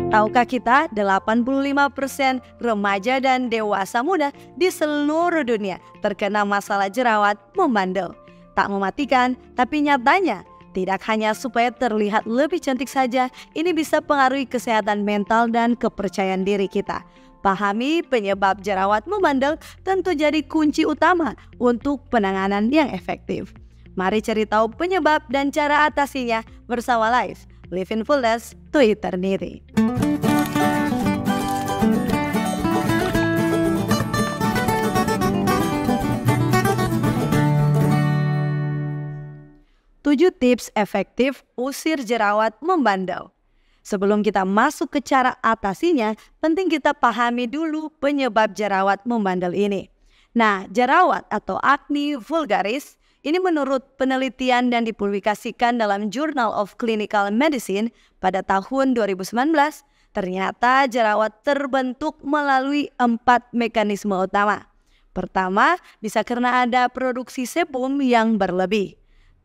Tahukah kita 85% remaja dan dewasa muda di seluruh dunia terkena masalah jerawat membandel. Tak mematikan, tapi nyatanya tidak hanya supaya terlihat lebih cantik saja, ini bisa pengaruhi kesehatan mental dan kepercayaan diri kita. Pahami penyebab jerawat membandel tentu jadi kunci utama untuk penanganan yang efektif. Mari cari tahu penyebab dan cara atasinya bersama Live in Fullness to Eternity. Tujuh tips efektif usir jerawat membandel. Sebelum kita masuk ke cara atasinya, penting kita pahami dulu penyebab jerawat membandel ini. Nah, jerawat atau acne vulgaris ini menurut penelitian dan dipublikasikan dalam Journal of Clinical Medicine pada tahun 2019, ternyata jerawat terbentuk melalui 4 mekanisme utama. Pertama, bisa karena ada produksi sebum yang berlebih.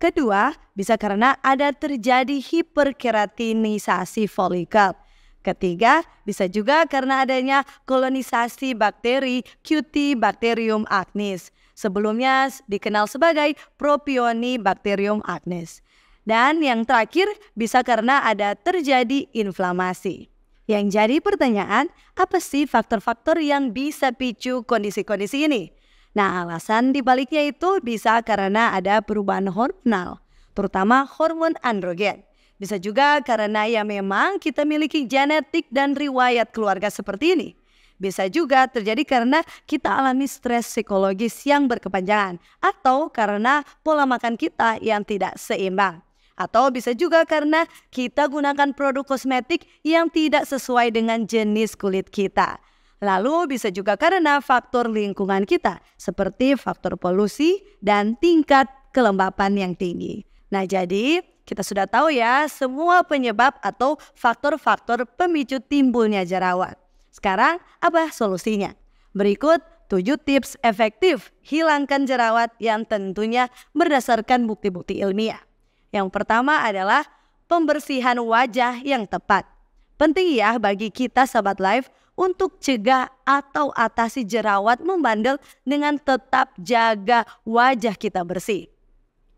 Kedua, bisa karena ada terjadi hiperkeratinisasi folikel. Ketiga, bisa juga karena adanya kolonisasi bakteri Cutibacterium acnes. Sebelumnya dikenal sebagai Propionibacterium acnes. Dan yang terakhir, bisa karena ada terjadi inflamasi. Yang jadi pertanyaan, apa sih faktor-faktor yang bisa picu kondisi-kondisi ini? Nah, alasan dibaliknya itu bisa karena ada perubahan hormonal, terutama hormon androgen. Bisa juga karena ya memang kita miliki genetik dan riwayat keluarga seperti ini. Bisa juga terjadi karena kita alami stres psikologis yang berkepanjangan atau karena pola makan kita yang tidak seimbang. Atau bisa juga karena kita gunakan produk kosmetik yang tidak sesuai dengan jenis kulit kita. Lalu bisa juga karena faktor lingkungan kita seperti faktor polusi dan tingkat kelembapan yang tinggi. Nah, jadi kita sudah tahu ya semua penyebab atau faktor-faktor pemicu timbulnya jerawat. Sekarang apa solusinya? Berikut 7 tips efektif hilangkan jerawat yang tentunya berdasarkan bukti-bukti ilmiah. Yang pertama adalah pembersihan wajah yang tepat. Penting ya bagi kita sahabat Live untuk cegah atau atasi jerawat membandel dengan tetap jaga wajah kita bersih.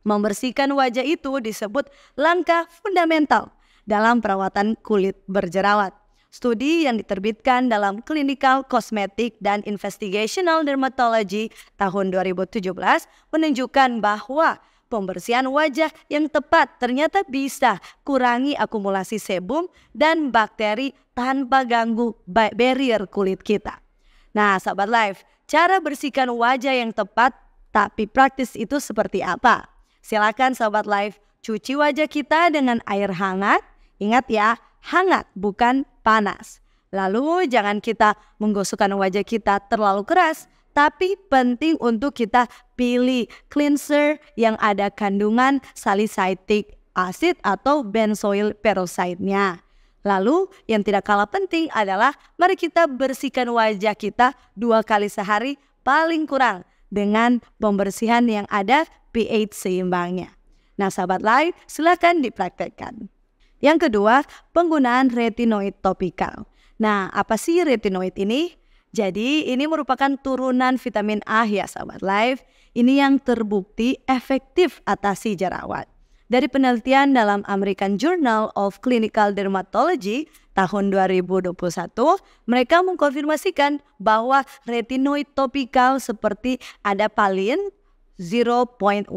Membersihkan wajah itu disebut langkah fundamental dalam perawatan kulit berjerawat. Studi yang diterbitkan dalam Clinical Cosmetic dan Investigational Dermatology tahun 2017 menunjukkan bahwa pembersihan wajah yang tepat ternyata bisa kurangi akumulasi sebum dan bakteri tanpa ganggu barrier kulit kita. Nah, sahabat Live, cara bersihkan wajah yang tepat tapi praktis itu seperti apa? Silakan sahabat Live, cuci wajah kita dengan air hangat. Ingat ya, hangat bukan panas. Lalu jangan kita menggosokkan wajah kita terlalu keras. Tapi penting untuk kita pilih cleanser yang ada kandungan salicylic acid atau benzoyl peroxide-nya. Lalu yang tidak kalah penting adalah mari kita bersihkan wajah kita 2 kali sehari paling kurang dengan pembersihan yang ada pH seimbangnya. Nah sahabat Live, silakan dipraktekkan. Yang kedua, penggunaan retinoid topikal. Nah, apa sih retinoid ini? Jadi ini merupakan turunan vitamin A ya sahabat Live. Ini yang terbukti efektif atasi jerawat. Dari penelitian dalam American Journal of Clinical Dermatology tahun 2021, mereka mengkonfirmasikan bahwa retinoid topikal seperti adapalene 0.1%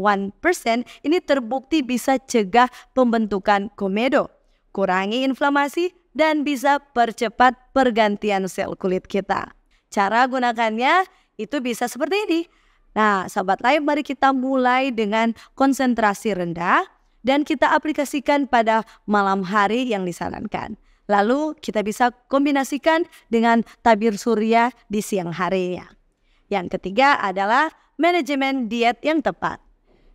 ini terbukti bisa cegah pembentukan komedo, kurangi inflamasi, dan bisa percepat pergantian sel kulit kita. Cara gunakannya itu bisa seperti ini. Nah, sahabat Live, mari kita mulai dengan konsentrasi rendah dan kita aplikasikan pada malam hari yang disarankan. Lalu kita bisa kombinasikan dengan tabir surya di siang harinya. Yang ketiga adalah manajemen diet yang tepat.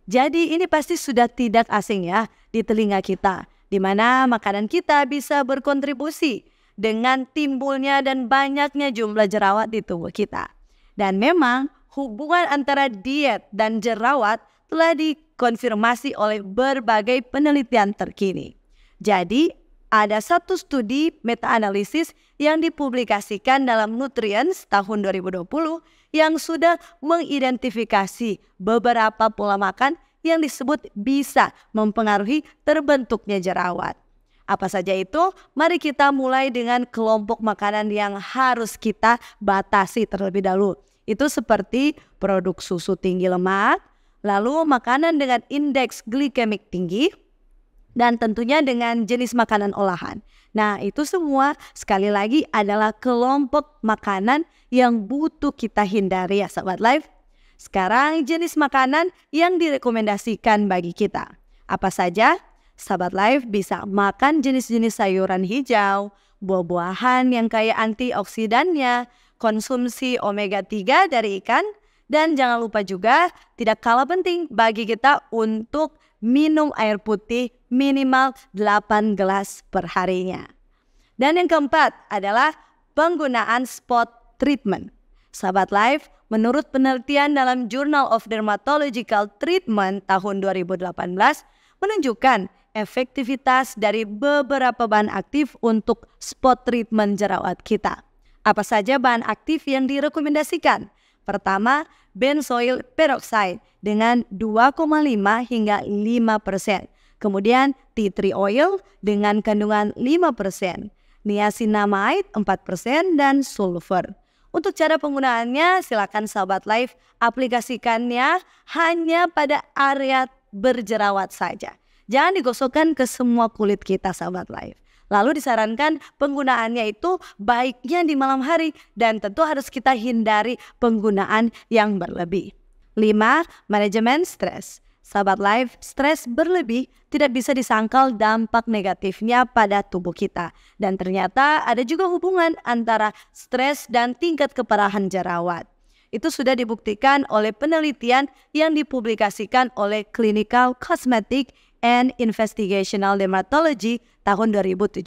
Jadi ini pasti sudah tidak asing ya di telinga kita, di mana makanan kita bisa berkontribusi dengan timbulnya dan banyaknya jumlah jerawat di tubuh kita. Dan memang hubungan antara diet dan jerawat telah dikonfirmasi oleh berbagai penelitian terkini. Jadi ada satu studi meta-analisis yang dipublikasikan dalam Nutrients tahun 2020 yang sudah mengidentifikasi beberapa pola makan yang disebut bisa mempengaruhi terbentuknya jerawat. Apa saja itu? Mari kita mulai dengan kelompok makanan yang harus kita batasi terlebih dahulu. Itu seperti produk susu tinggi lemak, lalu makanan dengan indeks glikemik tinggi, dan tentunya dengan jenis makanan olahan. Nah, itu semua sekali lagi adalah kelompok makanan yang butuh kita hindari ya Sahabat Life. Sekarang jenis makanan yang direkomendasikan bagi kita. Apa saja? Sahabat Life bisa makan jenis-jenis sayuran hijau, buah-buahan yang kaya antioksidannya, konsumsi omega 3 dari ikan, dan jangan lupa juga tidak kalah penting bagi kita untuk minum air putih minimal 8 gelas per harinya. Dan yang keempat adalah penggunaan spot treatment. Sahabat Life, menurut penelitian dalam Journal of Dermatological Treatment tahun 2018 menunjukkan efektivitas dari beberapa bahan aktif untuk spot treatment jerawat kita. Apa saja bahan aktif yang direkomendasikan? Pertama, benzoyl peroxide dengan 2,5 hingga 5%. Kemudian tea tree oil dengan kandungan 5%, niacinamide 4%, dan sulfur. Untuk cara penggunaannya, silakan Sahabat Life aplikasikannya hanya pada area berjerawat saja. Jangan digosokkan ke semua kulit kita Sahabat Life. Lalu disarankan penggunaannya itu baiknya di malam hari dan tentu harus kita hindari penggunaan yang berlebih. 5. Manajemen stres. Sahabat Life, stres berlebih tidak bisa disangkal dampak negatifnya pada tubuh kita. Dan ternyata ada juga hubungan antara stres dan tingkat keparahan jerawat. Itu sudah dibuktikan oleh penelitian yang dipublikasikan oleh Clinical Cosmetic and Investigational Dermatology tahun 2017.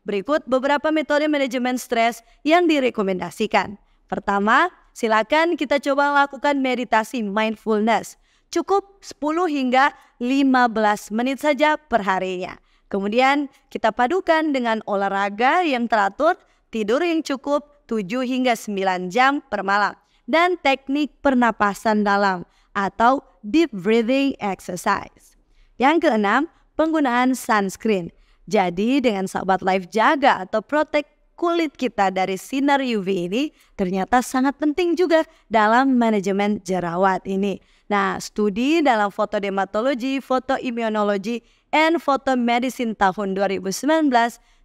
Berikut beberapa metode manajemen stres yang direkomendasikan. Pertama, silakan kita coba lakukan meditasi mindfulness. Cukup 10 hingga 15 menit saja per harinya. Kemudian kita padukan dengan olahraga yang teratur, tidur yang cukup 7 hingga 9 jam per malam, dan teknik pernapasan dalam atau deep breathing exercise. Yang keenam, penggunaan sunscreen. Jadi dengan Sahabat Life jaga atau protect kulit kita dari sinar UV ini ternyata sangat penting juga dalam manajemen jerawat ini. Nah, studi dalam fotodermatologi, fotoimmunology, and photomedicine tahun 2019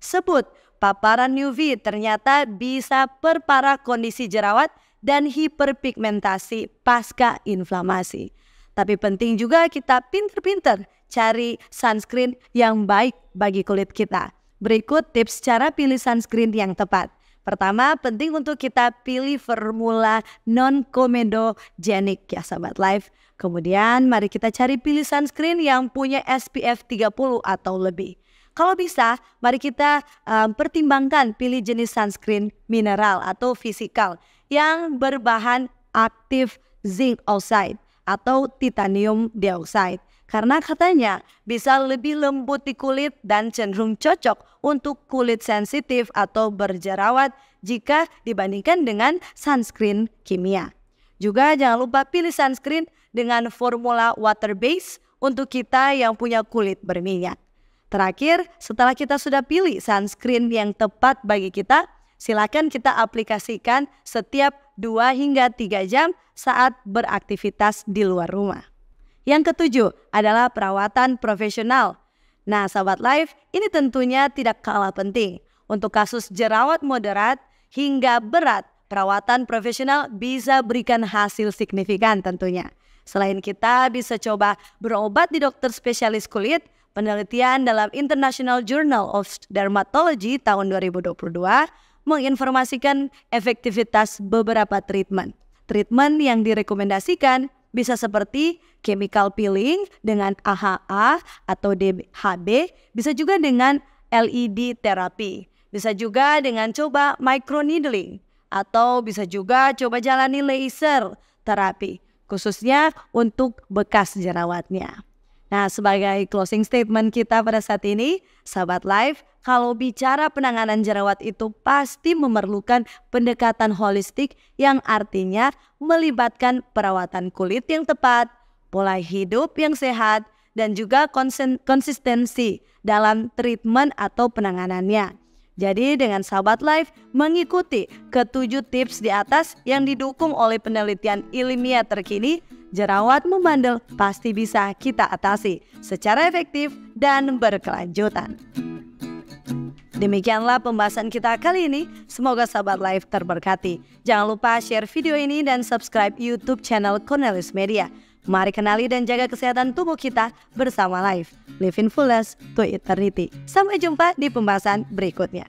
sebut paparan UV ternyata bisa perparah kondisi jerawat dan hiperpigmentasi pasca inflamasi. Tapi penting juga kita pinter-pinter cari sunscreen yang baik bagi kulit kita. Berikut tips cara pilih sunscreen yang tepat. Pertama, penting untuk kita pilih formula non-comedogenic ya Sahabat Life. Kemudian mari kita cari pilih sunscreen yang punya SPF 30 atau lebih. Kalau bisa, mari kita pertimbangkan pilih jenis sunscreen mineral atau fisikal yang berbahan aktif zinc oxide atau titanium dioxide. Karena katanya bisa lebih lembut di kulit dan cenderung cocok untuk kulit sensitif atau berjerawat jika dibandingkan dengan sunscreen kimia. Juga jangan lupa pilih sunscreen dengan formula water base untuk kita yang punya kulit berminyak. Terakhir, setelah kita sudah pilih sunscreen yang tepat bagi kita, silakan kita aplikasikan setiap 2 hingga 3 jam saat beraktivitas di luar rumah. Yang ketujuh adalah perawatan profesional. Nah, Sahabat Life, ini tentunya tidak kalah penting. Untuk kasus jerawat moderat hingga berat, perawatan profesional bisa berikan hasil signifikan tentunya. Selain kita bisa coba berobat di dokter spesialis kulit, penelitian dalam International Journal of Dermatology tahun 2022 menginformasikan efektivitas beberapa treatment. Treatment yang direkomendasikan bisa seperti chemical peeling dengan AHA atau DHB, bisa juga dengan LED terapi, bisa juga dengan coba microneedling, atau bisa juga coba jalani laser terapi, khususnya untuk bekas jerawatnya. Nah, sebagai closing statement kita pada saat ini, sahabat Life, kalau bicara penanganan jerawat itu pasti memerlukan pendekatan holistik yang artinya melibatkan perawatan kulit yang tepat, pola hidup yang sehat, dan juga konsistensi dalam treatment atau penanganannya. Jadi dengan sahabat Life mengikuti ketujuh tips di atas yang didukung oleh penelitian ilmiah terkini, jerawat membandel pasti bisa kita atasi secara efektif dan berkelanjutan. Demikianlah pembahasan kita kali ini. Semoga sahabat Life terberkati. Jangan lupa share video ini dan subscribe YouTube channel Cornelis Media. Mari kenali dan jaga kesehatan tubuh kita bersama Life. Live in fullness to eternity. Sampai jumpa di pembahasan berikutnya.